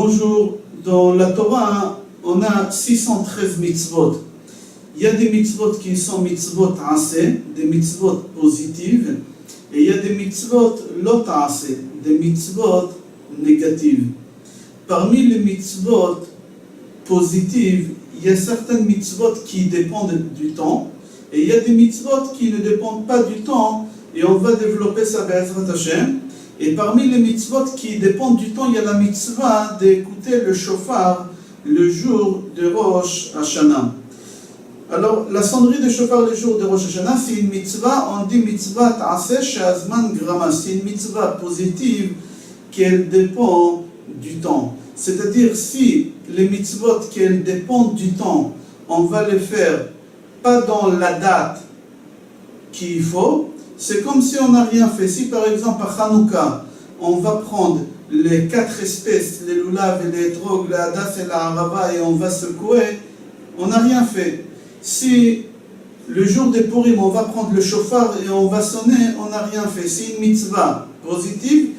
Bonjour, dans la Torah, on a 613 mitzvot. Il y a des mitzvot qui sont mitzvot aseh, des mitzvot positives, et il y a des mitzvot lot aseh, des mitzvot négatives. Parmi les mitzvot positives, il y a certaines mitzvot qui dépendent du temps, et il y a des mitzvot qui ne dépendent pas du temps, et on va développer ça Be'ezrat Hashem. Et parmi les mitzvot qui dépendent du temps, il y a la mitzvah d'écouter le shofar le jour de Rosh Hashanah. Alors, la sonnerie de shofar le jour de Rosh Hashanah, c'est une mitzvah, on dit mitzvah ta'aseh she'azman grama. C'est une mitzvah positive qu'elle dépend du temps. C'est-à-dire, si les mitzvot qu'elles dépendent du temps, on va les faire pas dans la date qu'il faut, c'est comme si on n'a rien fait. Si par exemple à Hanouka, on va prendre les 4 espèces, les loulav et les drogues, la hadas et la harava, et on va secouer, on n'a rien fait. Si le jour des Purim, on va prendre le shofar et on va sonner, on n'a rien fait. C'est une mitzvah positive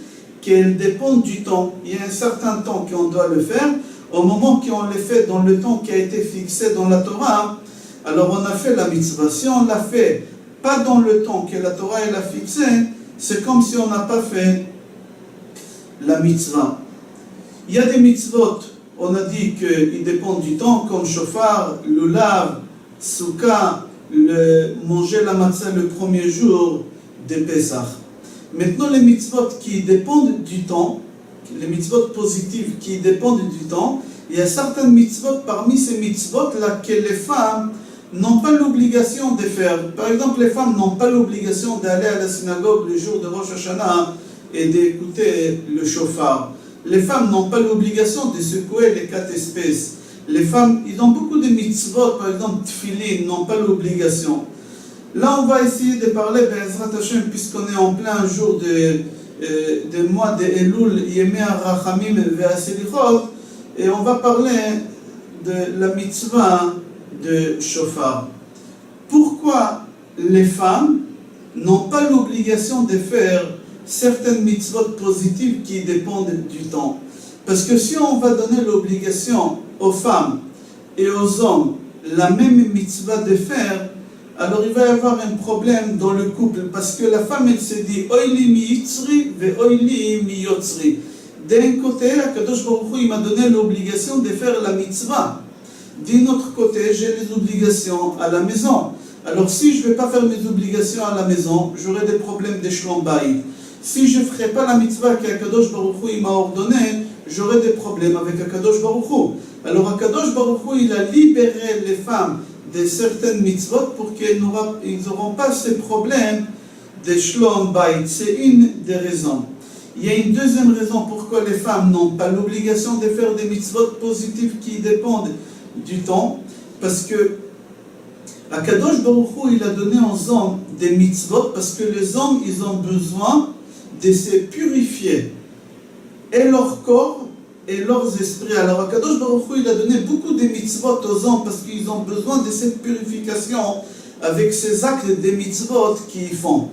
qu'elle dépend du temps. Il y a un certain temps qu'on doit le faire. Au moment qu'on le fait dans le temps qui a été fixé dans la Torah, alors on a fait la mitzvah. Si on l'a fait pas dans le temps que la Torah elle a fixé, c'est comme si on n'a pas fait la mitzvah. Il y a des mitzvot, on a dit qu'ils dépendent du temps, comme shofar, lulav, souka, manger la matzah le premier jour de Pesach. Maintenant, les mitzvot qui dépendent du temps, les mitzvot positives qui dépendent du temps, il y a certaines mitzvot, parmi ces mitzvot-là, que les femmes n'ont pas l'obligation de faire. Par exemple, les femmes n'ont pas l'obligation d'aller à la synagogue le jour de Rosh Hashanah et d'écouter le shofar. Les femmes n'ont pas l'obligation de secouer les 4 espèces. Les femmes, ils ont beaucoup de mitzvot, par exemple, tfilin, n'ont pas l'obligation. Là, on va essayer de parler, Be'ezrat Hashem, puisqu'on est en plein jour de mois de Elul, Yemei HaRachamim ve'Aselichot, et on va parler de la mitzvah de shofar. Pourquoi les femmes n'ont pas l'obligation de faire certaines mitzvot positives qui dépendent du temps? Parce que si on va donner l'obligation aux femmes et aux hommes la même mitzvah de faire, alors il va y avoir un problème dans le couple, parce que la femme elle se dit Oili mi yitzri ve oili mi yotzri. D'un côté, Akadosh Baruch Hu il m'a donné l'obligation de faire la mitzvah. D'un autre côté, j'ai les obligations à la maison. Alors si je ne vais pas faire mes obligations à la maison, j'aurai des problèmes de shlom bayit. Si je ne ferai pas la mitzvah qu'Akadosh Baruch Hu m'a ordonné, j'aurai des problèmes avec Akadosh Baruch Hu. Alors Akadosh Baruch Hu il a libéré les femmes de certaines mitzvot pour qu'ils n'auront pas ces problèmes de shlom bayit. C'est une des raisons. Il y a une deuxième raison pourquoi les femmes n'ont pas l'obligation de faire des mitzvot positives qui dépendent du temps, parce que Akadosh Baruch Hu il a donné aux hommes des mitzvot parce que les hommes ils ont besoin de se purifier et leur corps et leurs esprits. Alors Akadosh Baruch Hu il a donné beaucoup de mitzvot aux hommes parce qu'ils ont besoin de cette purification avec ces actes de mitzvot qu'ils font.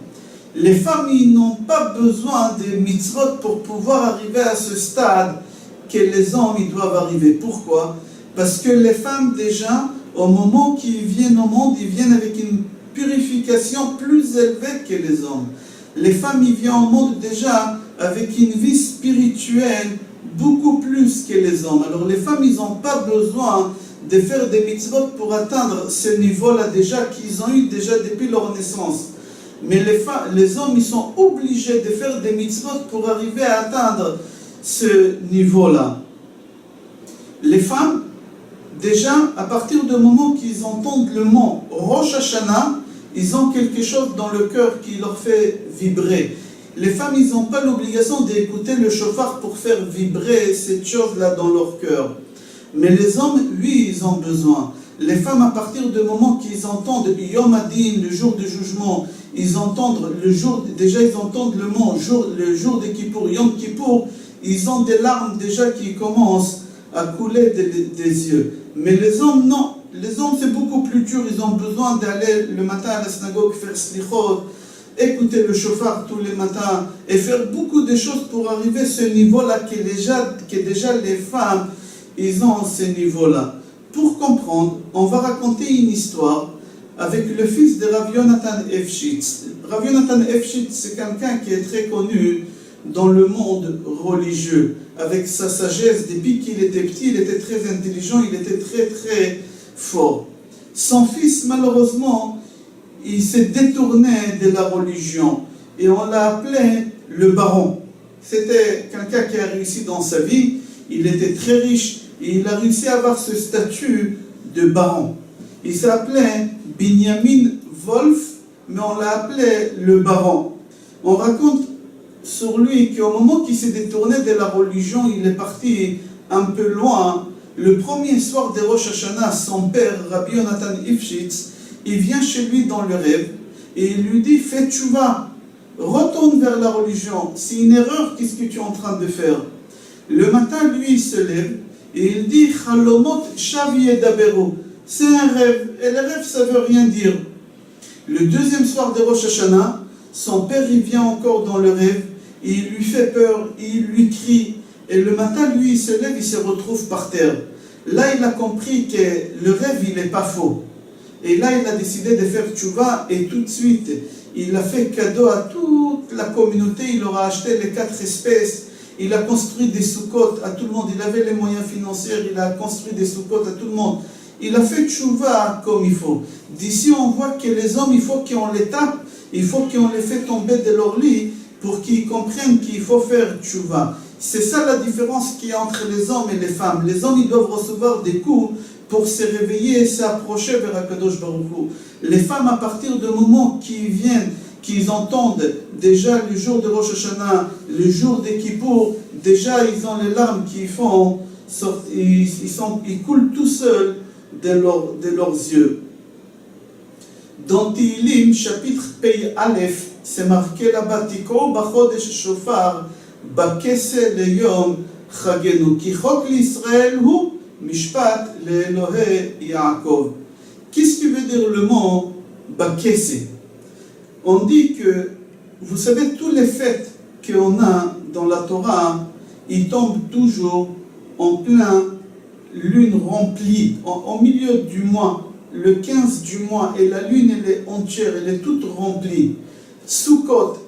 Les femmes ils n'ont pas besoin de mitzvot pour pouvoir arriver à ce stade que les hommes ils doivent arriver. Pourquoi? Parce que les femmes déjà, au moment qu'ils viennent au monde, ils viennent avec une purification plus élevée que les hommes. Les femmes, ils viennent au monde déjà avec une vie spirituelle beaucoup plus que les hommes. Alors les femmes, ils n'ont pas besoin de faire des mitzvot pour atteindre ce niveau-là déjà qu'ils ont eu déjà depuis leur naissance. Mais les hommes, ils sont obligés de faire des mitzvot pour arriver à atteindre ce niveau-là. Les femmes, déjà, à partir du moment qu'ils entendent le mot Rosh Hashanah, ils ont quelque chose dans le cœur qui leur fait vibrer. Les femmes, ils n'ont pas l'obligation d'écouter le shofar pour faire vibrer cette chose-là dans leur cœur. Mais les hommes, oui, ils ont besoin. Les femmes, à partir du moment qu'ils entendent Yom Adin, le jour du jugement, ils entendent le jour, déjà ils entendent le mot, le jour de Kippour, Yom Kippour, ils ont des larmes déjà qui commencent à couler des yeux. Mais les hommes, non. Les hommes, c'est beaucoup plus dur. Ils ont besoin d'aller le matin à la synagogue faire slichot, écouter le chauffard tous les matins et faire beaucoup de choses pour arriver à ce niveau-là que déjà les femmes, ils ont ce niveau-là. Pour comprendre, on va raconter une histoire avec le fils de Rav Yonatan Efshitz. Rav Yonatan Efshitz, c'est quelqu'un qui est très connu dans le monde religieux. Avec sa sagesse, depuis qu'il était petit, il était très intelligent, il était très très fort. Son fils, malheureusement, il s'est détourné de la religion et on l'a appelé le baron. C'était quelqu'un qui a réussi dans sa vie, il était très riche et il a réussi à avoir ce statut de baron. Il s'appelait Binyamin Wolf, mais on l'a appelé le baron. On raconte sur lui qu'au moment qu'il s'est détourné de la religion, il est parti un peu loin. Le premier soir de Rosh Hashanah, son père, Rabbi Yonatan Efshitz, il vient chez lui dans le rêve et il lui dit « Fais tchouva, retourne vers la religion, c'est une erreur, qu'est-ce que tu es en train de faire ?» Le matin, lui, il se lève et il dit « Chalomot shavi edaberu » c'est un rêve, et le rêve, ça ne veut rien dire. Le deuxième soir de Rosh Hashanah, son père, il vient encore dans le rêve, et il lui fait peur, et il lui crie, et le matin, lui, il se lève, il se retrouve par terre. Là, il a compris que le rêve, il n'est pas faux. Et là, il a décidé de faire tchouva, et tout de suite, il a fait cadeau à toute la communauté, il leur a acheté les 4 espèces, il a construit des soukotes à tout le monde, il avait les moyens financiers, il a construit des soukotes à tout le monde. Il a fait tchouva comme il faut. D'ici, on voit que les hommes, il faut qu'on les tape, il faut qu'on les fait tomber de leur lit pour qu'ils comprennent qu'il faut faire tchouva. C'est ça la différence qu'il y a entre les hommes et les femmes. Les hommes, ils doivent recevoir des coups pour se réveiller et s'approcher vers Akadosh Baruch Hu. Les femmes, à partir du moment qu'ils viennent, qu'ils entendent déjà le jour de Rosh Hashanah, le jour des Kippour, déjà ils ont les larmes qui font, ils coulent tout seuls de leurs yeux. Dans Tehillim, chapitre Pei Aleph, c'est marqué là-bas, Tikro b'chodesh shofar, b'keseh leyom chagenu, ki chok l'Israël hu mishpat le'Elohei Yaakov. Qu'est-ce que veut dire le mot b'keseh? On dit que, vous savez, tous les fêtes qu'on a dans la Torah, ils tombent toujours en plein lune remplie, au milieu du mois, le 15 du mois, et la lune elle est entière, elle est toute remplie. Sukkot,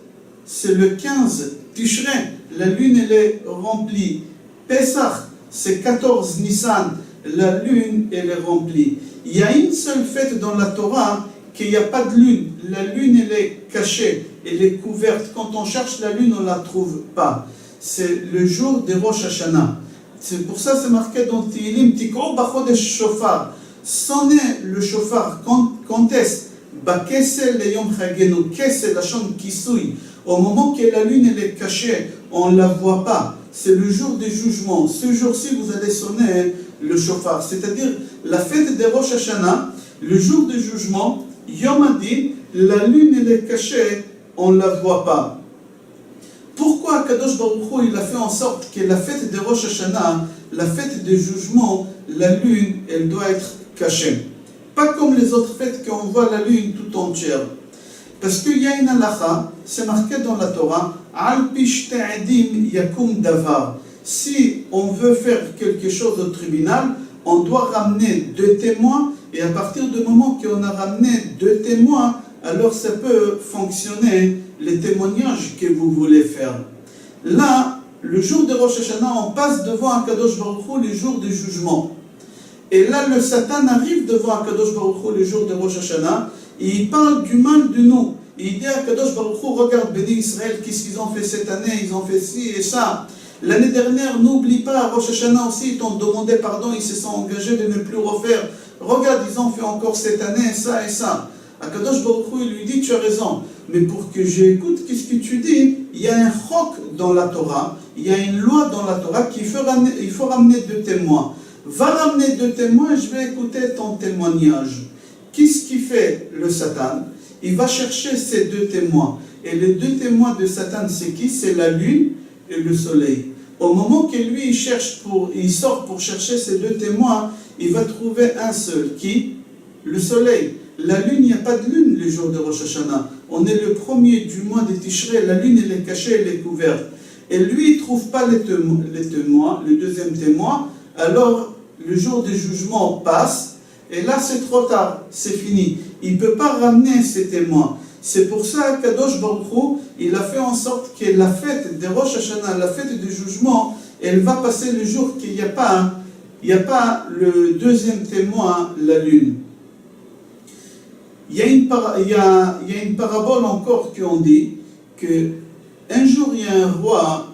c'est le 15 Tishrei, la lune elle est remplie. Pesach, c'est 14 Nissan, la lune elle est remplie. Il y a une seule fête dans la Torah qu'il n'y a pas de lune. La lune elle est cachée, elle est couverte. Quand on cherche la lune, on ne la trouve pas. C'est le jour de Rosh Hashanah. C'est pour ça c'est marqué dans Tehillim, Tikro b'chodesh shofar. Sonnez le shofar. Quand est-ce? B'keseh leyom chagenu. Keseh, la chambre qui souille. Au moment que la lune elle est cachée, on ne la voit pas. C'est le jour du jugement. Ce jour-ci, vous allez sonner le shofar. C'est-à-dire la fête de Rosh Hashanah, le jour du jugement, Yom Hadin, la lune elle est cachée, on ne la voit pas. Pourquoi Kadosh Baruch Hu, il a fait en sorte que la fête de Rosh Hashanah, la fête de jugement, la lune, elle doit être cachée? Pas comme les autres fêtes qu'on voit la lune tout entière. Parce qu'il y a une halakha, c'est marqué dans la Torah, Al pishte adim yakum davar. Si on veut faire quelque chose au tribunal, on doit ramener 2 témoins, et à partir du moment qu'on a ramené 2 témoins, alors ça peut fonctionner les témoignages que vous voulez faire. Là, le jour de Rosh Hashanah, on passe devant Akadosh Baruch Hu le jour du jugement. Et là, le Satan arrive devant Akadosh Baruch Hu le jour de Rosh Hashanah, et il parle du mal de nous. Il dit à Akadosh Baruch Hu, regarde Béni Israël, qu'est-ce qu'ils ont fait cette année, ils ont fait ci et ça. L'année dernière, n'oublie pas, à Rosh Hashanah aussi, ils t'ont demandé pardon, ils se sont engagés de ne plus refaire. Regarde, ils ont fait encore cette année ça et ça. Akadosh Baruch Hu, il lui dit, tu as raison, mais pour que j'écoute, qu'est-ce que tu dis? Il y a un chok dans la Torah, il y a une loi dans la Torah qu'il faut ramener 2 témoins. Va ramener 2 témoins et je vais écouter ton témoignage. Qu'est-ce qui fait le Satan? Il va chercher ces 2 témoins. Et les 2 témoins de Satan, c'est qui? C'est la lune et le soleil. Au moment que lui, il sort pour chercher ces 2 témoins, il va trouver un seul. Qui? Le soleil. La lune, il n'y a pas de lune le jour de Rosh Hashanah. on est le premier du mois de Tishrei, la lune elle est cachée, elle est couverte. Et lui, il ne trouve pas les témoins, le deuxième témoin, alors le jour du jugement passe, et là c'est trop tard, c'est fini. Il ne peut pas ramener ces témoins. C'est pour ça qu'Kadosh Baruch Hu, il a fait en sorte que la fête de Rosh Hashanah, la fête du jugement, elle va passer le jour qu'il n'y a pas le deuxième témoin, la lune. Il y a une parabole encore qu'on dit qu'un jour il y a un roi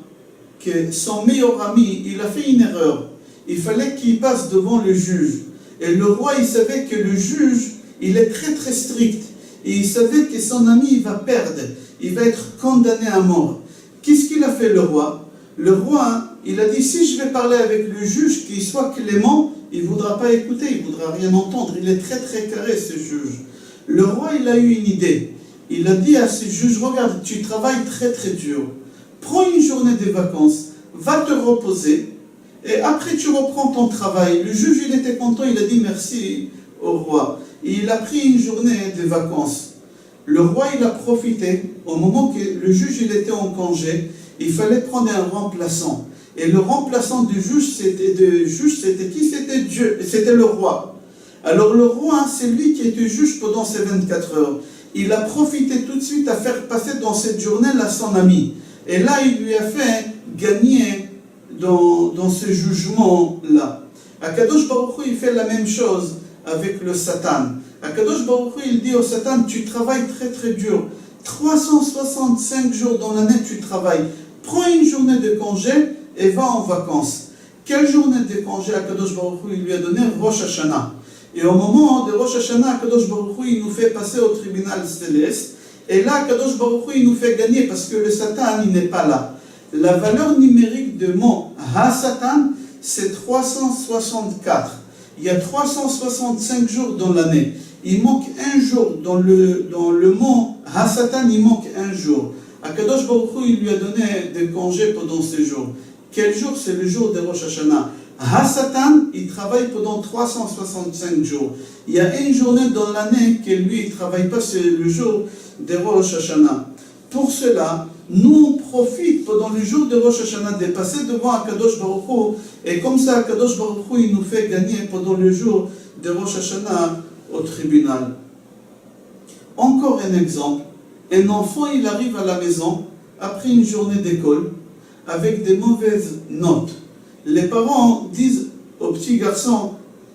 que son meilleur ami, il a fait une erreur. Il fallait qu'il passe devant le juge. Et le roi, il savait que le juge, il est très très strict. Et il savait que son ami, il va perdre. Il va être condamné à mort. Qu'est-ce qu'il a fait le roi? Le roi, il a dit, si je vais parler avec le juge, qu'il soit clément, il ne voudra pas écouter, il ne voudra rien entendre. Il est très très carré, ce juge. Le roi, il a eu une idée. Il a dit à ce juge, regarde, tu travailles très très dur. Prends une journée de vacances, va te reposer, et après tu reprends ton travail. Le juge, il était content, il a dit merci au roi. Et il a pris une journée de vacances. Le roi, il a profité, au moment que le juge, il était en congé, il fallait prendre un remplaçant. Et le remplaçant du juge, c'était qui? C'était Dieu, c'était le roi. Alors le roi, c'est lui qui était juge pendant ces 24 heures. Il a profité tout de suite à faire passer dans cette journée-là son ami. Et là, il lui a fait gagner dans ce jugement-là. Akadosh Baruch Hu, il fait la même chose avec le Satan. Akadosh Baruch Hu, il dit au Satan, tu travailles très très dur. 365 jours dans l'année, tu travailles. Prends une journée de congé et va en vacances. Quelle journée de congé Akadosh Baruch Hu, il lui a donné? Rosh Hashanah. Et au moment de Rosh Hashanah, Akadosh Baruch Hu, il nous fait passer au tribunal céleste. Et là, Akadosh Baruch Hu, il nous fait gagner parce que le Satan, il n'est pas là. La valeur numérique de mot Ha-Satan, c'est 364. Il y a 365 jours dans l'année. Il manque un jour. Dans le mot Ha-Satan, il manque un jour. Akadosh Baruch Hu, il lui a donné des congés pendant ces jours. Quel jour? C'est le jour de Rosh Hashanah. Ha-Satan, il travaille pendant 365 jours. Il y a une journée dans l'année que lui, il ne travaille pas, c'est le jour de Rosh Hashanah. Pour cela, nous, on profite pendant le jour de Rosh Hashanah de passer devant Akadosh Baruch Hu, et comme ça, Akadosh Baruch Hu, il nous fait gagner pendant le jour de Rosh Hashanah au tribunal. Encore un exemple. Un enfant, il arrive à la maison, après une journée d'école, avec des mauvaises notes. Les parents disent au petit garçon,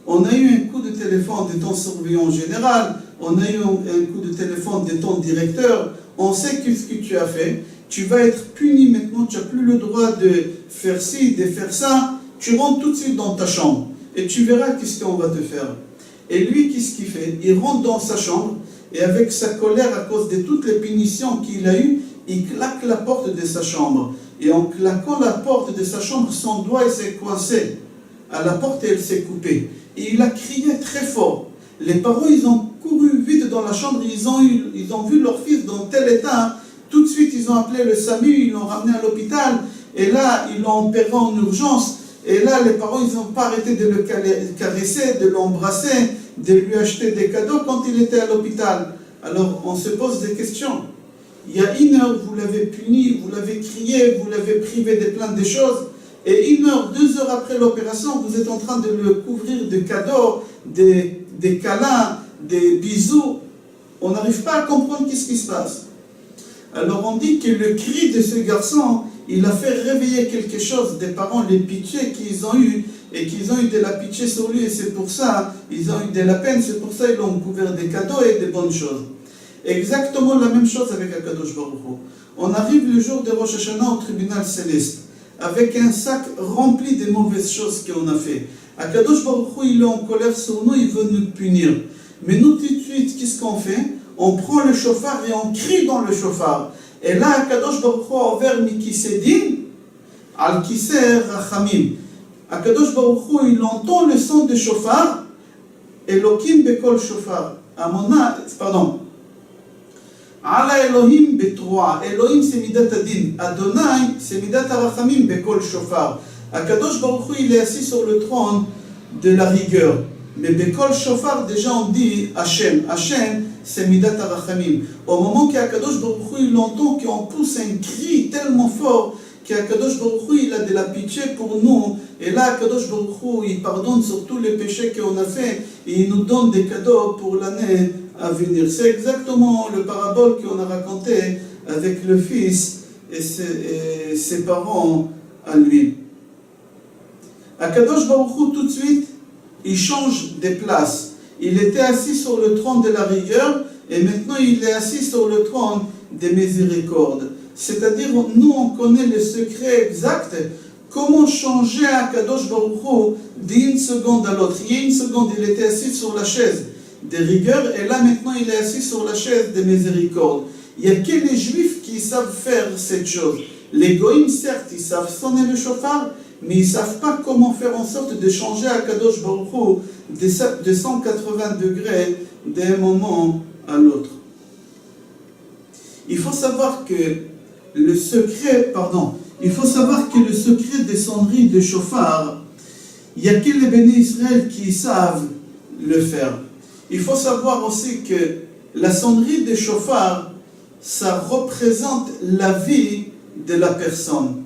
on a eu un coup de téléphone de ton surveillant général, on a eu un coup de téléphone de ton directeur, on sait ce que tu as fait, tu vas être puni maintenant, tu n'as plus le droit de faire ci, de faire ça, tu rentres tout de suite dans ta chambre et tu verras qu'est-ce qu'on va te faire. Et lui, qu'est-ce qu'il fait? Il rentre dans sa chambre et avec sa colère à cause de toutes les punitions qu'il a eues, il claque la porte de sa chambre. Et en claquant la porte de sa chambre, son doigt s'est coincé à la porte et elle s'est coupée. Et il a crié très fort. Les parents, ils ont couru vite dans la chambre, ils ont vu leur fils dans tel état. Tout de suite, ils ont appelé le SAMU, ils l'ont ramené à l'hôpital. Et là, ils l'ont opéré en urgence. Et là, les parents, ils n'ont pas arrêté de le caresser, de l'embrasser, de lui acheter des cadeaux quand il était à l'hôpital. Alors, on se pose des questions. Il y a une heure, vous l'avez puni, vous l'avez crié, vous l'avez privé de plein de choses. Et 1 heure, 2 heures après l'opération, vous êtes en train de le couvrir de cadeaux, des câlins, des bisous. On n'arrive pas à comprendre qu'est-ce qui se passe. Alors on dit que le cri de ce garçon, il a fait réveiller quelque chose des parents, les pitiés qu'ils ont eu, et qu'ils ont eu de la pitié sur lui, et c'est pour ça, ils ont eu de la peine, c'est pour ça ils l'ont couvert des cadeaux et des bonnes choses. Exactement la même chose avec Akadosh Baruch Hu. On arrive le jour de Rosh Hashanah au tribunal céleste, avec un sac rempli de mauvaises choses qu'on a fait. Akadosh Baruch Hu, il est en colère sur nous, il veut nous punir. Mais nous, tout de suite, qu'est-ce qu'on fait? On prend le chauffard et on crie dans le chauffard. Et là, Akadosh Baruch Hu a ouvert Mikisedin, Al-Kiser Rachamim. Akadosh Baruch Hu, il entend le son du chauffard, Elokim Bekol Shofar. Pardon. Ala Elohim Betroa. Elohim c'est Midat Adin. Adonai c'est Midat Arachamim Bekol Shofar. Akadosh Baruch Hu, il est assis sur le trône de la rigueur. Mais Bekol Shofar, déjà on dit Hachem. Hachem, c'est Midat HaRachamim. Au moment qu'Akadosh Baruch Hu, il entend qu'on pousse un cri tellement fort qu'Akadosh Baruch Hu, il a de la pitié pour nous. Et là, Akadosh Baruch Hu, il pardonne sur tous les péchés qu'on a fait et il nous donne des cadeaux pour l'année à venir. C'est exactement le parabole qu'on a raconté avec le fils et ses parents à lui. Akadosh Baruch Hu, tout de suite, il change de place. Il était assis sur le trône de la rigueur et maintenant il est assis sur le trône des miséricordes. C'est-à-dire, nous on connaît le secret exact, comment changer Akadosh Baruch Hu d'une seconde à l'autre. Il y a une seconde, il était assis sur la chaise des rigueurs et là maintenant il est assis sur la chaise des miséricordes. Il n'y a que les juifs qui savent faire cette chose. Les goïms, certes, ils savent sonner le chauffard, mais ils ne savent pas comment faire en sorte de changer Akadosh Baruch Hu de 180 degrés d'un moment à l'autre. Il faut savoir que le secret des sonneries de chauffard, il n'y a que les bénis Israël qui savent le faire. Il faut savoir aussi que la sonnerie de chauffard, ça représente la vie de la personne.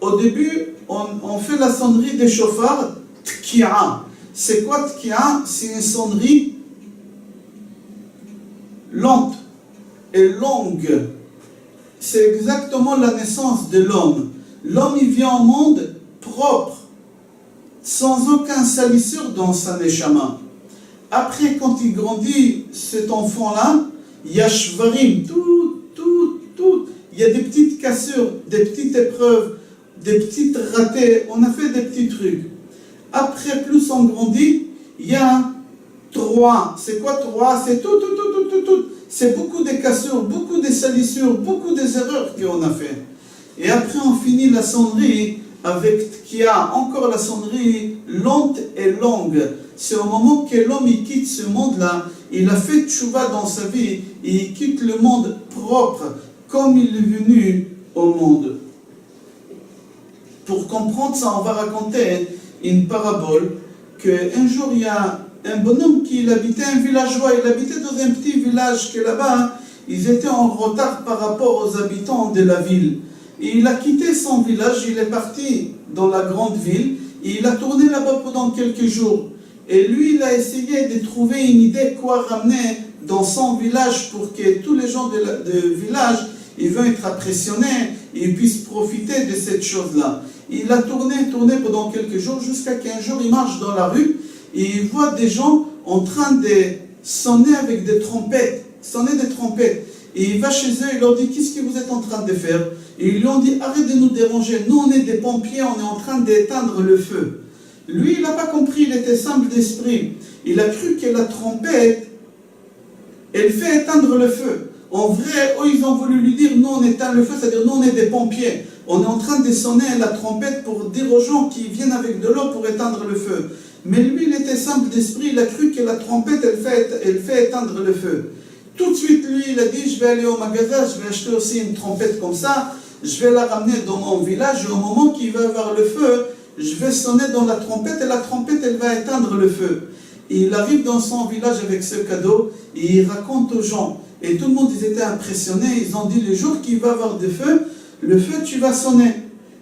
Au début, on fait la sonnerie des chauffards, tki'a. C'est quoi tki'a? C'est une sonnerie lente et longue. C'est exactement la naissance de l'homme. L'homme, il vient au monde propre, sans aucun salissure dans sa neshama. Après, quand il grandit, cet enfant-là, il y a shvarim, tout. Il y a des petites cassures, des petites épreuves, des petites ratés, on a fait des petits trucs. Après, plus on grandit, il y a 3. C'est quoi 3? C'est tout. C'est beaucoup de cassures, beaucoup de salissures, beaucoup des erreurs qu'on a fait. Et après, on finit la sonnerie avec Tkia, encore la sonnerie lente et longue. C'est au moment que l'homme il quitte ce monde-là, il a fait tchouva dans sa vie, et il quitte le monde propre, comme il est venu au monde. Pour comprendre ça, on va raconter une parabole qu'un jour, il y a un bonhomme qui habitait un villageois. Il habitait dans un petit village que là-bas, ils étaient en retard par rapport aux habitants de la ville. Et il a quitté son village, il est parti dans la grande ville, et il a tourné là-bas pendant quelques jours. Et lui, il a essayé de trouver une idée quoi ramener dans son village pour que tous les gens du village ils veulent être impressionnés et ils puissent profiter de cette chose-là. Il a tourné pendant quelques jours jusqu'à qu'un jour il marche dans la rue et il voit des gens en train de sonner avec des trompettes, Et il va chez eux, il leur dit, qu'est-ce que vous êtes en train de faire? Et ils lui ont dit, arrête de nous déranger, nous on est des pompiers, on est en train d'éteindre le feu. Lui, il n'a pas compris, il était simple d'esprit. Il a cru que la trompette, elle fait éteindre le feu. En vrai, eux, ils ont voulu lui dire, nous on éteint le feu, c'est-à-dire nous on est des pompiers. On est en train de sonner la trompette pour dire aux gens qui viennent avec de l'eau pour éteindre le feu. Mais lui, il était simple d'esprit, il a cru que la trompette, elle fait éteindre le feu. Tout de suite, lui, il a dit, je vais aller au magasin, je vais acheter aussi une trompette comme ça, je vais la ramener dans mon village, et au moment qu'il va avoir le feu, je vais sonner dans la trompette, et la trompette, elle va éteindre le feu. Et il arrive dans son village avec ce cadeau, et il raconte aux gens. Et tout le monde, ils étaient impressionnés, ils ont dit, le jour qu'il va avoir de feu, le feu, tu vas sonner.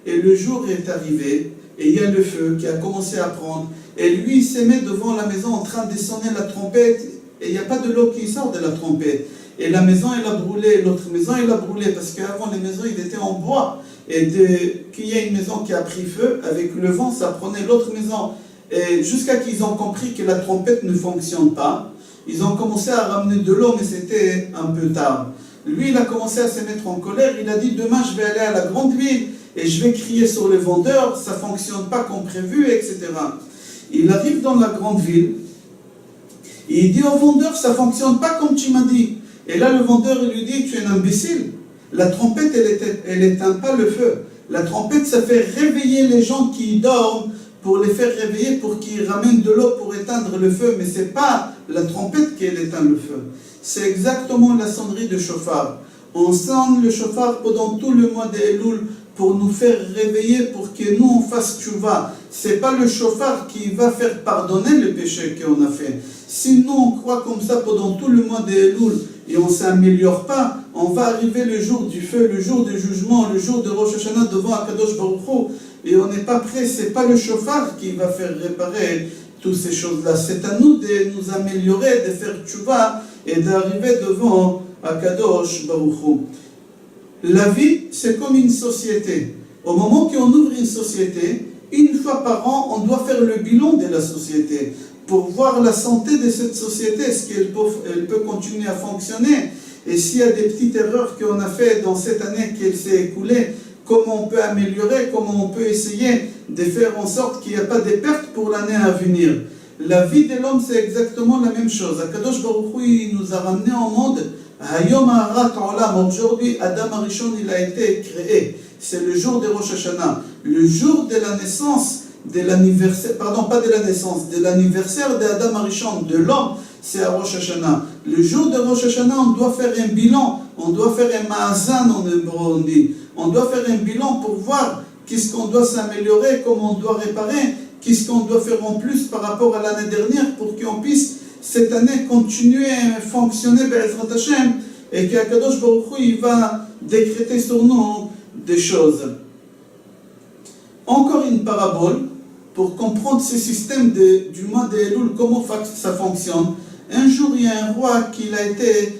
Et le jour est arrivé, et il y a le feu qui a commencé à prendre, et lui, il s'est mis devant la maison en train de sonner la trompette, et il n'y a pas de l'eau qui sort de la trompette. Et la maison, elle a brûlé, l'autre maison, elle a brûlé, parce qu'avant, les maisons, ils étaient en bois. Et qu'il y a une maison qui a pris feu, avec le vent, ça prenait l'autre maison. Et jusqu'à qu'ils ont compris que la trompette ne fonctionne pas, ils ont commencé à ramener de l'eau, mais c'était un peu tard. Lui, il a commencé à se mettre en colère, il a dit, demain, je vais aller à la grande ville, et je vais crier sur les vendeurs, ça ne fonctionne pas comme prévu, etc. Il arrive dans la grande ville, et il dit au vendeur, ça ne fonctionne pas comme tu m'as dit. Et là, le vendeur, il lui dit, tu es un imbécile. La trompette, elle n'éteint pas le feu. La trompette, ça fait réveiller les gens qui dorment, pour les faire réveiller, pour qu'ils ramènent de l'eau pour éteindre le feu. Mais ce n'est pas la trompette qui éteint le feu. C'est exactement la sonnerie de chauffard. On sonne le chauffard pendant tout le mois d'Elul pour nous faire réveiller, pour que nous, on fasse tchouva. c'est pas le chauffard qui va faire pardonner le péché qu'on a fait. Si nous on croit comme ça pendant tout le mois d'Elul et on ne s'améliore pas, on va arriver le jour du feu, le jour du jugement, le jour de Rosh Hashanah devant Akadosh Baruch Hu, et on n'est pas prêt. C'est pas le chauffard qui va faire réparer toutes ces choses-là. C'est à nous de nous améliorer, de faire tchouva et d'arriver devant Akadosh Baruch Hu. La vie, c'est comme une société. Au moment qu'on ouvre une société, une fois par an, on doit faire le bilan de la société pour voir la santé de cette société, est-ce qu'elle peut continuer à fonctionner, et s'il y a des petites erreurs qu'on a faites dans cette année qui s'est écoulée, comment on peut améliorer, comment on peut essayer de faire en sorte qu'il n'y a pas de pertes pour l'année à venir. La vie de l'homme, c'est exactement la même chose. Akadosh Baruch Hu nous a ramenés au monde. Hayom Ha'arat Olam. Aujourd'hui, Adam Arishon, il a été créé. C'est le jour de Rosh Hashanah, le jour de la naissance, de l'anniversaire, pardon, pas de la naissance, de l'anniversaire d'Adam Arishon, de l'homme, c'est à Rosh Hashanah. Le jour de Rosh Hashanah, on doit faire un bilan, on doit faire un ma'azan en hébreu, on dit. On doit faire un bilan pour voir qu'est-ce qu'on doit s'améliorer, comment on doit réparer, qu'est-ce qu'on doit faire en plus par rapport à l'année dernière pour qu'on puisse cette année continuer à fonctionner Be'ezrat Hashem et qu'Akadosh Baruch Hu il va décréter sur nous des choses. Encore une parabole pour comprendre ce système du mois d'Elul, comment ça fonctionne. Un jour, il y a un roi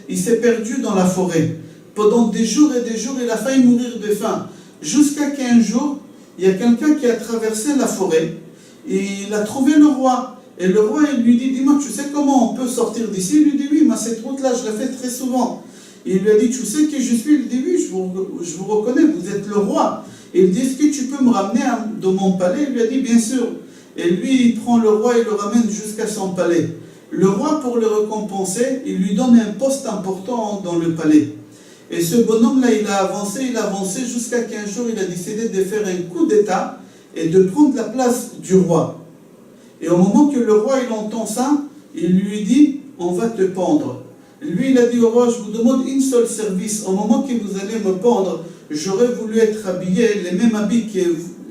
il s'est perdu dans la forêt. Pendant des jours et des jours, il a failli mourir de faim. Jusqu'à qu'un jour, il y a quelqu'un qui a traversé la forêt et il a trouvé le roi. Et le roi, il lui dit, dis-moi, tu sais comment on peut sortir d'ici? Il lui dit, oui, mais cette route-là, je la fais très souvent. Il lui a dit, tu sais qui je suis? Il dit, oui, je vous reconnais, vous êtes le roi. Il dit, est-ce que tu peux me ramener dans mon palais? Il lui a dit, bien sûr. Et lui, il prend le roi et le ramène jusqu'à son palais. Le roi, pour le récompenser, il lui donne un poste important dans le palais. Et ce bonhomme-là, il a avancé jusqu'à qu'un jour, il a décidé de faire un coup d'état et de prendre la place du roi. Et au moment que le roi, il entend ça, il lui dit, on va te pendre. Lui, il a dit au roi, je vous demande une seule service. Au moment que vous allez me pendre, j'aurais voulu être habillé les mêmes habits que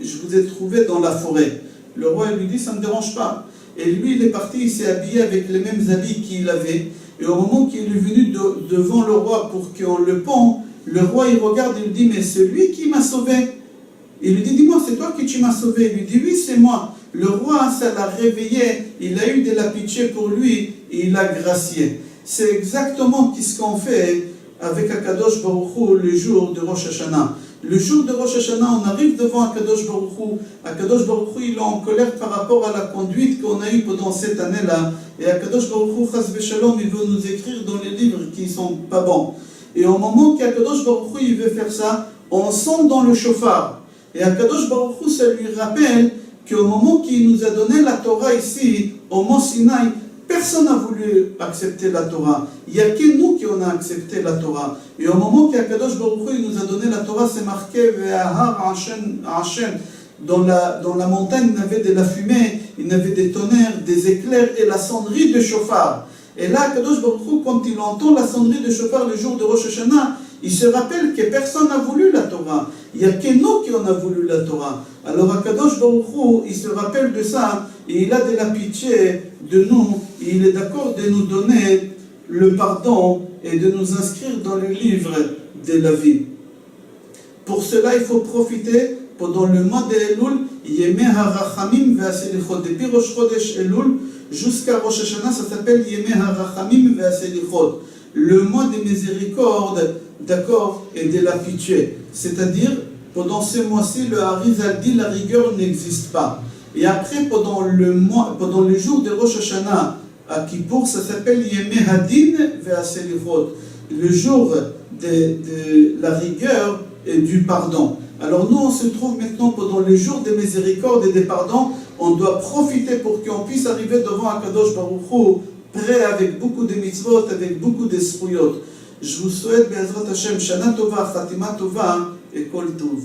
je vous ai trouvés dans la forêt. Le roi, il lui dit, ça ne me dérange pas. Et lui, il est parti, il s'est habillé avec les mêmes habits qu'il avait. Et au moment qu'il est venu devant le roi pour qu'on le pende, le roi, il regarde et il dit, mais c'est lui qui m'a sauvé. Il lui dit, dis-moi, c'est toi qui tu m'as sauvé. Il lui dit, oui, c'est moi. Le roi, ça l'a réveillé, il a eu de la pitié pour lui et il l'a gracié. C'est exactement ce qu'on fait avec Akadosh Baruch Hu le jour de Rosh Hashanah. Le jour de Rosh Hashanah, on arrive devant Akadosh Baruch Hu. Akadosh Baruch Hu, il est en colère par rapport à la conduite qu'on a eue pendant cette année-là. Et Akadosh Baruch Hu, Chas v'Shalom, il veut nous écrire dans les livres qui ne sont pas bons. Et au moment qu'Akadosh Baruch Hu, il veut faire ça, on sonne dans le chauffard. Et Akadosh Baruch Hu, ça lui rappelle qu'au moment qu'il nous a donné la Torah ici, au Mont Sinaï, personne n'a voulu accepter la Torah. Il n'y a que nous qui on a accepté la Torah. Et au moment qu'Akadosh Baruch Hu nous a donné la Torah, c'est marqué Ve'ahar Hashem. Dans la montagne, il y avait de la fumée, il y avait des tonnerres, des éclairs et la sonnerie de chauffard. Et là, Akadosh Baruch Hu, quand il entend la sonnerie de chauffard le jour de Rosh Hashanah, il se rappelle que personne n'a voulu la Torah. Il n'y a que nous qui on a voulu la Torah. Alors Akadosh Baruch Hu, il se rappelle de ça et il a de la pitié de nous. Et il est d'accord de nous donner le pardon et de nous inscrire dans le livre de la vie. Pour cela, il faut profiter pendant le mois d'Elul, Yemei HaRachamim ve'Aselichot. Depuis Rosh Chodesh Elul jusqu'à Rosh Hashanah, ça s'appelle Yemei HaRachamim ve'Aselichot. Le mois des miséricordes, d'accord, et de la pitié. C'est-à-dire, pendant ce mois-ci, le Harizal dit la rigueur n'existe pas. Et après, pendant le jour de Rosh Hashanah, à Kippour, ça s'appelle Yemei Hadin ve'Aselichot. Le jour de la rigueur et du pardon. Alors nous, on se trouve maintenant pendant les jours des miséricordes et des pardons. On doit profiter pour qu'on puisse arriver devant Akadosh Baruch Hu, prêt avec beaucoup de mitzvot, avec beaucoup de zchuyot. Je vous souhaite, Be'ezrat Hashem, Shana Tova, Khatima Tova et Kol Tov.